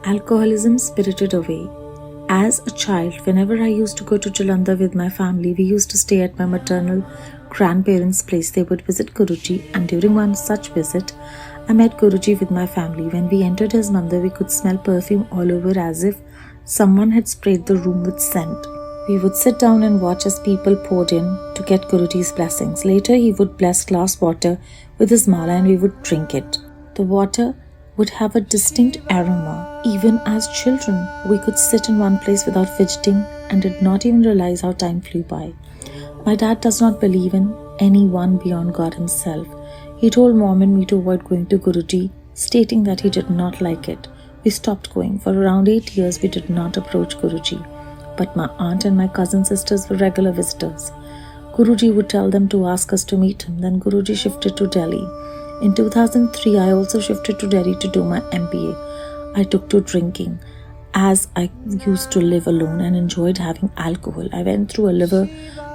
Alcoholism spirited away. As a child, whenever I used to go to Jalandhar with my family, we used to stay at my maternal grandparents' place. They would visit Guruji, and during one such visit, I met Guruji with my family. When we entered his mandir, we could smell perfume all over as if someone had sprayed the room with scent. We would sit down and watch as people poured in to get Guruji's blessings. Later, he would bless glass water with his mala and we would drink it. The water would have a distinct aroma. Even as children, we could sit in one place without fidgeting and did not even realize how time flew by. My dad does not believe in anyone beyond God himself. He told mom and me to avoid going to Guruji, stating that he did not like it. We stopped going. For around 8 years, we did not approach Guruji. But my aunt and my cousin sisters were regular visitors. Guruji would tell them to ask us to meet him. Then Guruji shifted to Delhi. In 2003, I also shifted to Delhi to do my MBA. I took to drinking. As I used to live alone and enjoyed having alcohol, I went through a liver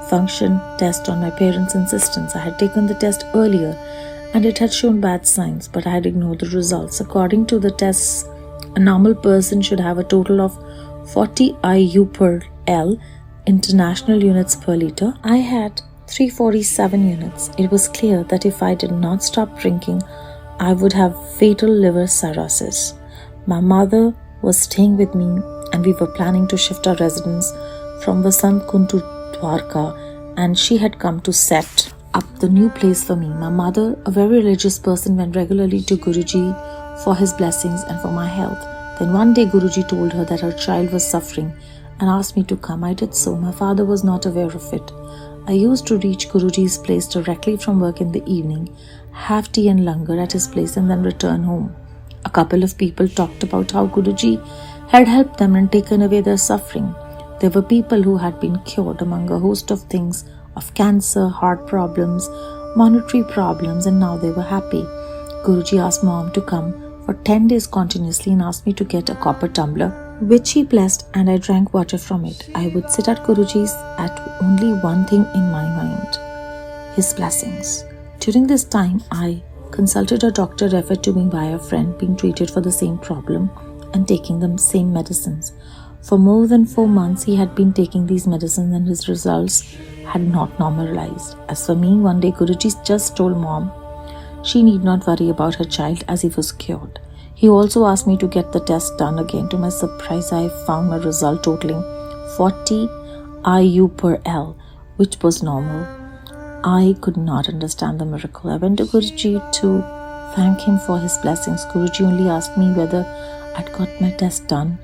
function test on my parents' insistence. I had taken the test earlier and it had shown bad signs, but I had ignored the results. According to the tests, a normal person should have a total of 40 IU per L, international units per liter. I had 347 units. It was clear that if I did not stop drinking, I would have fatal liver cirrhosis. My mother was staying with me and we were planning to shift our residence from Vasant Kund to Dwarka, and she had come to set up the new place for me. My mother, a very religious person, went regularly to Guruji for his blessings and for my health. Then one day Guruji told her that her child was suffering and asked me to come. I did so. My father was not aware of it. I used to reach Guruji's place directly from work in the evening, have tea and langar at his place and then return home. A couple of people talked about how Guruji had helped them and taken away their suffering. There were people who had been cured among a host of things, of cancer, heart problems, monetary problems, and now they were happy. Guruji asked mom to come for 10 days continuously and asked me to get a copper tumbler, which he blessed, and I drank water from it. I would sit at Guruji's at only one thing in my mind, his blessings. During this time, I consulted a doctor referred to me by a friend being treated for the same problem and taking the same medicines. For more than 4 months, he had been taking these medicines and his results had not normalized. As for me, one day Guruji just told mom she need not worry about her child as he was cured. He also asked me to get the test done again. To my surprise, I found my result totaling 40 IU per L, which was normal. I could not understand the miracle. I went to Guruji to thank him for his blessings. Guruji only asked me whether I'd got my test done,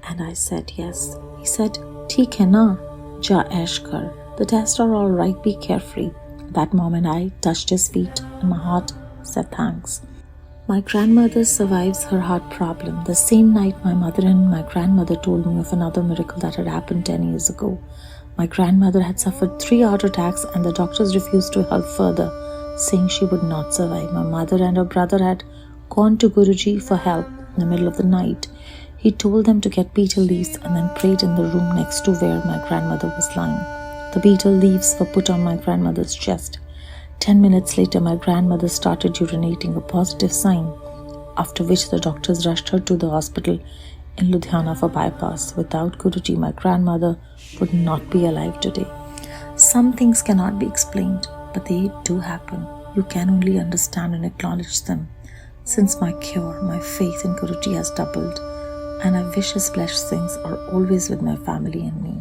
and I said yes. He said, "Theek hai na, ja aish kar. The tests are all right, be carefree." That moment I touched his feet and my heart said thanks. My grandmother survives her heart problem. The same night, my mother and my grandmother told me of another miracle that had happened 10 years ago. My grandmother had suffered 3 heart attacks and the doctors refused to help further, saying she would not survive. My mother and her brother had gone to Guruji for help in the middle of the night. He told them to get betel leaves and then prayed in the room next to where my grandmother was lying. The betel leaves were put on my grandmother's chest. 10 minutes later, my grandmother started urinating, a positive sign, after which the doctors rushed her to the hospital in Ludhiana for bypass. Without Guruji, my grandmother would not be alive today. Some things cannot be explained, but they do happen. You can only understand and acknowledge them. Since my cure, my faith in Guruji has doubled, and I wish his blessings are always with my family and me.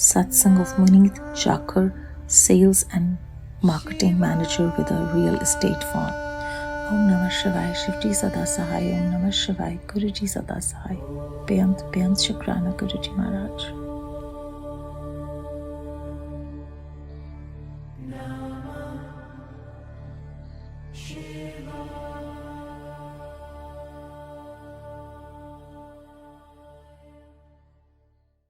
Satsang of Muneet, Jakhar, sales and marketing manager with a real estate firm. Om Namah Shivaya, Shivji Sada Sahai. Om Namah Shivaya, Guruji Sada Sahai. Beyant Shukrana Guruji Maharaj.